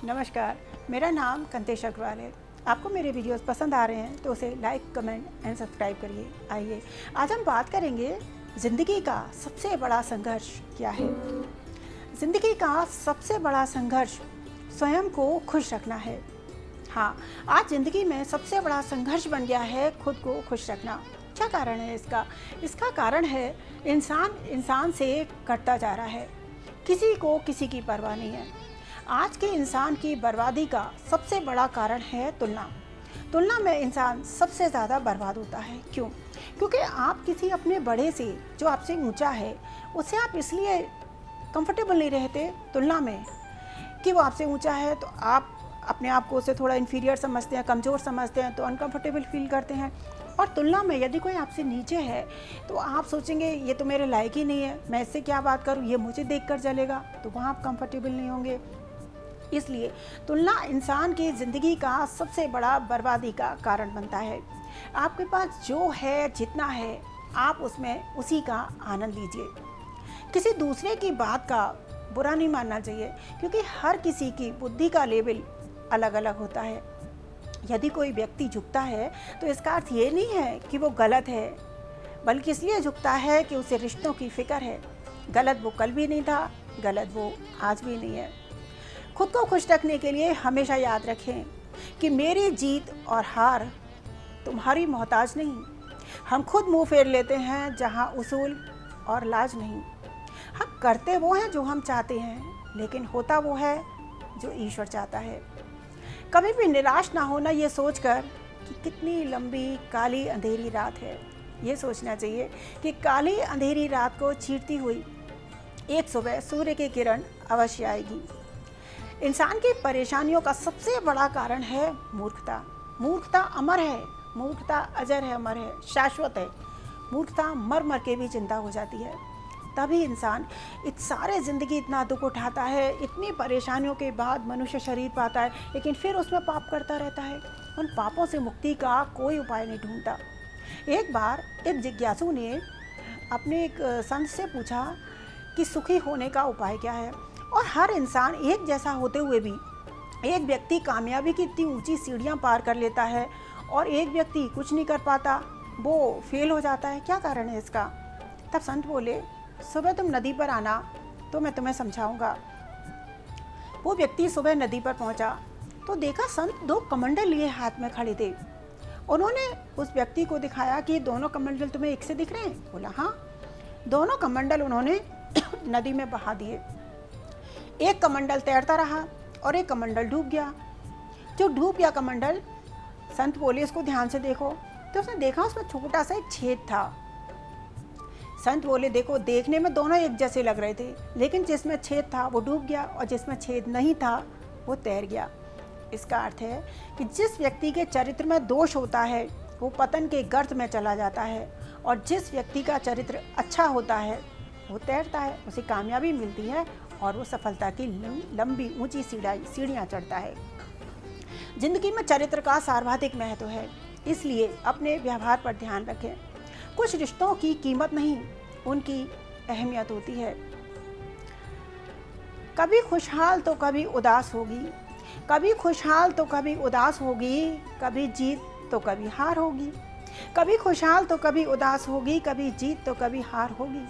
नमस्कार, मेरा नाम कंतेश अग्रवाल है। आपको मेरे वीडियोस पसंद आ रहे हैं तो उसे लाइक, कमेंट एंड सब्सक्राइब करिए। आइए आज हम बात करेंगे ज़िंदगी का सबसे बड़ा संघर्ष क्या है। ज़िंदगी का सबसे बड़ा संघर्ष स्वयं को खुश रखना है। हाँ, आज ज़िंदगी में सबसे बड़ा संघर्ष बन गया है खुद को खुश रखना। क्या कारण है इसका? इसका कारण है इंसान से कटता जा रहा है। किसी को किसी की परवाह नहीं है। आज के इंसान की बर्बादी का सबसे बड़ा कारण है तुलना। तुलना में इंसान सबसे ज़्यादा बर्बाद होता है। क्यों? क्योंकि आप किसी अपने बड़े से जो आपसे ऊंचा है उससे आप इसलिए कंफर्टेबल नहीं रहते तुलना में कि वो आपसे ऊंचा है, तो आप अपने आप को उससे थोड़ा इन्फीरियर समझते हैं, कमज़ोर समझते हैं, तो अनकंफर्टेबल फील करते हैं। और तुलना में यदि कोई आपसे नीचे है तो आप सोचेंगे ये तो मेरे लायक ही नहीं है, मैं इससे क्या बात करूँ, ये मुझे देख कर चलेगा, तो वहाँ आप कंफर्टेबल नहीं होंगे। इसलिए तुलना इंसान की ज़िंदगी का सबसे बड़ा बर्बादी का कारण बनता है। आपके पास जो है, जितना है, आप उसमें उसी का आनंद लीजिए। किसी दूसरे की बात का बुरा नहीं मानना चाहिए, क्योंकि हर किसी की बुद्धि का लेवल अलग अलग होता है। यदि कोई व्यक्ति झुकता है तो इसका अर्थ ये नहीं है कि वो गलत है, बल्कि इसलिए झुकता है कि उसे रिश्तों की फिक्र है। गलत वो कल भी नहीं था, गलत वो आज भी नहीं है। खुद को खुश रखने के लिए हमेशा याद रखें कि मेरी जीत और हार तुम्हारी मोहताज नहीं। हम खुद मुंह फेर लेते हैं जहां उसूल और लाज नहीं। हम करते वो हैं जो हम चाहते हैं, लेकिन होता वो है जो ईश्वर चाहता है। कभी भी निराश ना होना ये सोचकर कि कितनी लंबी काली अंधेरी रात है। ये सोचना चाहिए कि काली अंधेरी रात को चीरती हुई एक सुबह सूर्य की किरण अवश्य आएगी। इंसान की परेशानियों का सबसे बड़ा कारण है मूर्खता। मूर्खता अमर है, मूर्खता अजर है, अमर है, शाश्वत है। मूर्खता मर मर के भी जिंदा हो जाती है। तभी इंसान सारे ज़िंदगी इतना दुख उठाता है, इतनी परेशानियों के बाद मनुष्य शरीर पाता है, लेकिन फिर उसमें पाप करता रहता है। उन पापों से मुक्ति का कोई उपाय नहीं ढूंढता। एक बार एक जिज्ञासु ने अपने एक संत से पूछा कि सुखी होने का उपाय क्या है। और हर इंसान एक जैसा होते हुए भी एक व्यक्ति कामयाबी की इतनी ऊंची सीढ़ियां पार कर लेता है और एक व्यक्ति कुछ नहीं कर पाता, वो फेल हो जाता है। क्या कारण है इसका? तब संत बोले, सुबह तुम नदी पर आना तो मैं तुम्हें समझाऊंगा। वो व्यक्ति सुबह नदी पर पहुंचा तो देखा संत दो कमंडल लिए हाथ में खड़े थे। उन्होंने उस व्यक्ति को दिखाया कि दोनों कमंडल तुम्हें एक से दिख रहे हैं? बोला हाँ। दोनों कमंडल उन्होंने नदी में बहा दिए। एक कमंडल तैरता रहा और एक कमंडल डूब गया। जो डूब गया कमंडल, संत बोले इसको ध्यान से देखो। तो उसने देखा उसमें छोटा सा एक छेद था। संत बोले देखो, देखने में दोनों एक जैसे लग रहे थे, लेकिन जिसमें छेद था वो डूब गया और जिसमें छेद नहीं था वो तैर गया। इसका अर्थ है कि जिस व्यक्ति के चरित्र में दोष होता है वो पतन के गर्त में चला जाता है, और जिस व्यक्ति का चरित्र अच्छा होता है वो तैरता है, उसे कामयाबी मिलती है और वो सफलता की लंबी ऊंची सीढ़ियाँ चढ़ता है। जिंदगी में चरित्र का सर्वाधिक महत्व है, इसलिए अपने व्यवहार पर ध्यान रखें। कुछ रिश्तों की कीमत नहीं, उनकी अहमियत होती है। कभी खुशहाल तो कभी उदास होगी, कभी खुशहाल तो कभी उदास होगी, कभी जीत तो कभी हार होगी। कभी खुशहाल तो कभी उदास होगी, कभी जीत तो कभी हार होगी।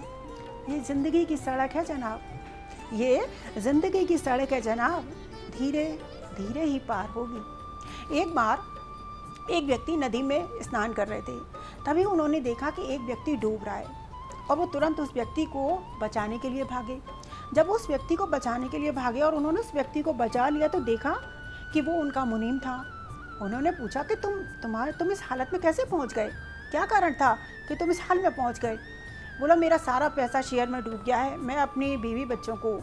ये जिंदगी की सड़क है जनाब, ये जिंदगी की सड़क है जनाब, धीरे धीरे ही पार होगी। एक बार एक व्यक्ति नदी में स्नान कर रहे थे। तभी उन्होंने देखा कि एक व्यक्ति डूब रहा है और वो तुरंत उस व्यक्ति को बचाने के लिए भागे। जब उस व्यक्ति को बचाने के लिए भागे और उन्होंने उस व्यक्ति को बचा लिया तो देखा कि वो उनका मुनीम था। उन्होंने पूछा कि तुम इस हालत में कैसे पहुंच गए, क्या कारण था कि तुम इस हाल में पहुंच गए? बोला मेरा सारा पैसा शेयर में डूब गया है, मैं अपनी बीवी बच्चों को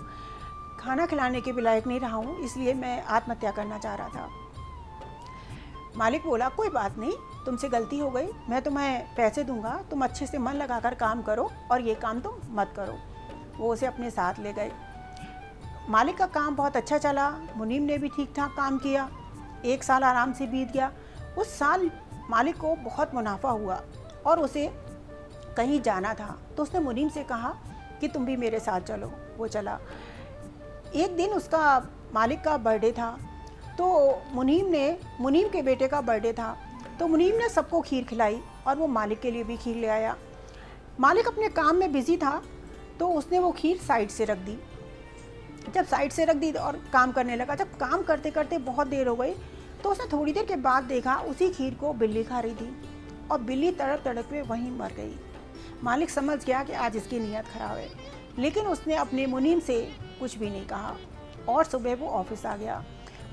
खाना खिलाने के भी लायक नहीं रहा हूँ, इसलिए मैं आत्महत्या करना चाह रहा था। मालिक बोला कोई बात नहीं, तुमसे गलती हो गई, मैं तुम्हें पैसे दूंगा, तुम अच्छे से मन लगाकर काम करो और ये काम तुम मत करो। वो उसे अपने साथ ले गए। मालिक का काम बहुत अच्छा चला, मुनीम ने भी ठीक ठाक काम किया। 1 साल आराम से बीत गया। उस साल मालिक को बहुत मुनाफा हुआ और उसे कहीं जाना था, तो उसने मुनीम से कहा कि तुम भी मेरे साथ चलो। वो चला। एक दिन उसका मालिक का बर्थडे था, तो मुनीम के बेटे का बर्थडे था, तो मुनीम ने सबको खीर खिलाई और वो मालिक के लिए भी खीर ले आया। मालिक अपने काम में बिज़ी था, तो उसने वो खीर साइड से रख दी। जब साइड से रख दी और काम करने लगा, जब काम करते करते बहुत देर हो गई, तो उसने थोड़ी देर के बाद देखा उसी खीर को बिल्ली खा रही थी और बिल्ली तड़प तड़प के वहीं मर गई। मालिक समझ गया कि आज इसकी नीयत खराब है, लेकिन उसने अपने मुनीम से कुछ भी नहीं कहा और सुबह वो ऑफिस आ गया।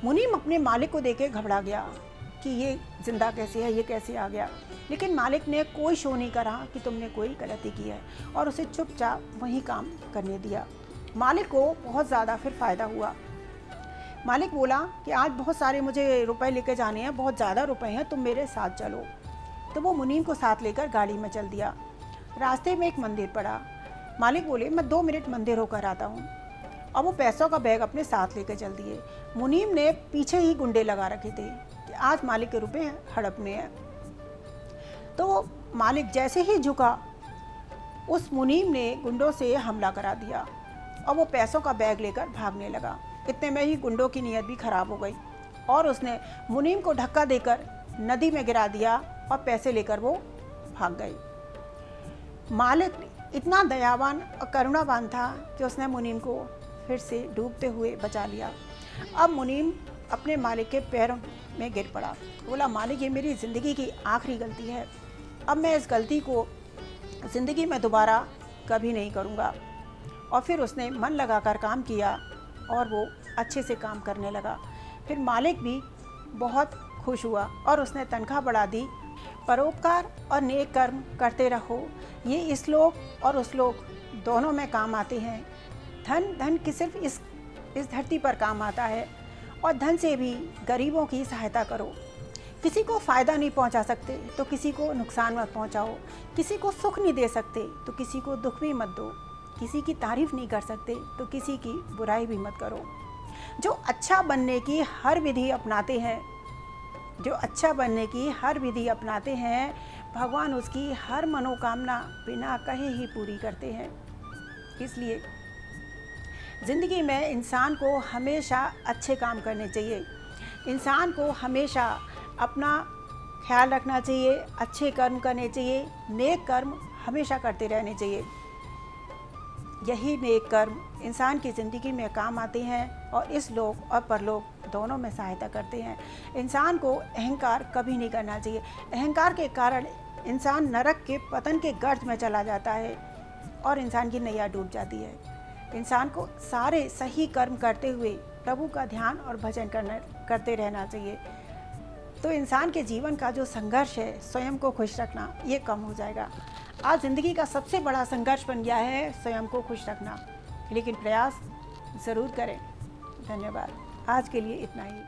मुनीम अपने मालिक को देख के घबरा गया कि ये जिंदा कैसे है, ये कैसे आ गया, लेकिन मालिक ने कोई शो नहीं करा कि तुमने कोई गलती की है और उसे चुपचाप वहीं काम करने दिया। मालिक को बहुत ज़्यादा फिर फ़ायदा हुआ। मालिक बोला कि आज बहुत सारे मुझे रुपए लेके जाने हैं, बहुत ज़्यादा रुपए हैं, तुम मेरे साथ चलो। तो वो मुनीम को साथ लेकर गाड़ी में चल दिया। रास्ते में एक मंदिर पड़ा। मालिक बोले मैं 2 मिनट मंदिर होकर आता हूँ, और वो पैसों का बैग अपने साथ लेकर चल दिए। मुनीम ने पीछे ही गुंडे लगा रखे थे कि आज मालिक के रुपए हड़पने हैं। तो मालिक जैसे ही झुका, उस मुनीम ने गुंडों से हमला करा दिया और वो पैसों का बैग लेकर भागने लगा। इतने में ही गुंडों की नीयत भी खराब हो गई और उसने मुनीम को धक्का देकर नदी में गिरा दिया और पैसे लेकर वो भाग गए। मालिक इतना दयावान और करुणावान था कि उसने मुनीम को फिर से डूबते हुए बचा लिया। अब मुनीम अपने मालिक के पैरों में गिर पड़ा। बोला मालिक, ये मेरी ज़िंदगी की आखिरी गलती है, अब मैं इस गलती को ज़िंदगी में दोबारा कभी नहीं करूँगा। और फिर उसने मन लगाकर काम किया और वो अच्छे से काम करने लगा। फिर मालिक भी बहुत खुश हुआ और उसने तनख्वाह बढ़ा दी। परोपकार और नेक कर्म करते रहो, ये इस लोक और उस लोक दोनों में काम आते हैं। धन की सिर्फ इस धरती पर काम आता है, और धन से भी गरीबों की सहायता करो। किसी को फ़ायदा नहीं पहुंचा सकते तो किसी को नुकसान मत पहुंचाओ। किसी को सुख नहीं दे सकते तो किसी को दुख भी मत दो। किसी की तारीफ़ नहीं कर सकते तो किसी की बुराई भी मत करो। जो अच्छा बनने की हर विधि अपनाते हैं, भगवान उसकी हर मनोकामना बिना कहे ही पूरी करते हैं। इसलिए ज़िंदगी में इंसान को हमेशा अच्छे काम करने चाहिए। इंसान को हमेशा अपना ख्याल रखना चाहिए, अच्छे कर्म करने चाहिए, नेक कर्म हमेशा करते रहने चाहिए। यही नेक कर्म इंसान की ज़िंदगी में काम आते हैं और इस लोक और परलोक दोनों में सहायता करते हैं। इंसान को अहंकार कभी नहीं करना चाहिए। अहंकार के कारण इंसान नरक के पतन के गर्त में चला जाता है और इंसान की नैया डूब जाती है। इंसान को सारे सही कर्म करते हुए प्रभु का ध्यान और भजन करते रहना चाहिए। तो इंसान के जीवन का जो संघर्ष है, स्वयं को खुश रखना, ये कम हो जाएगा। आज ज़िंदगी का सबसे बड़ा संघर्ष बन गया है स्वयं को खुश रखना, लेकिन प्रयास ज़रूर करें। धन्यवाद। आज के लिए इतना ही।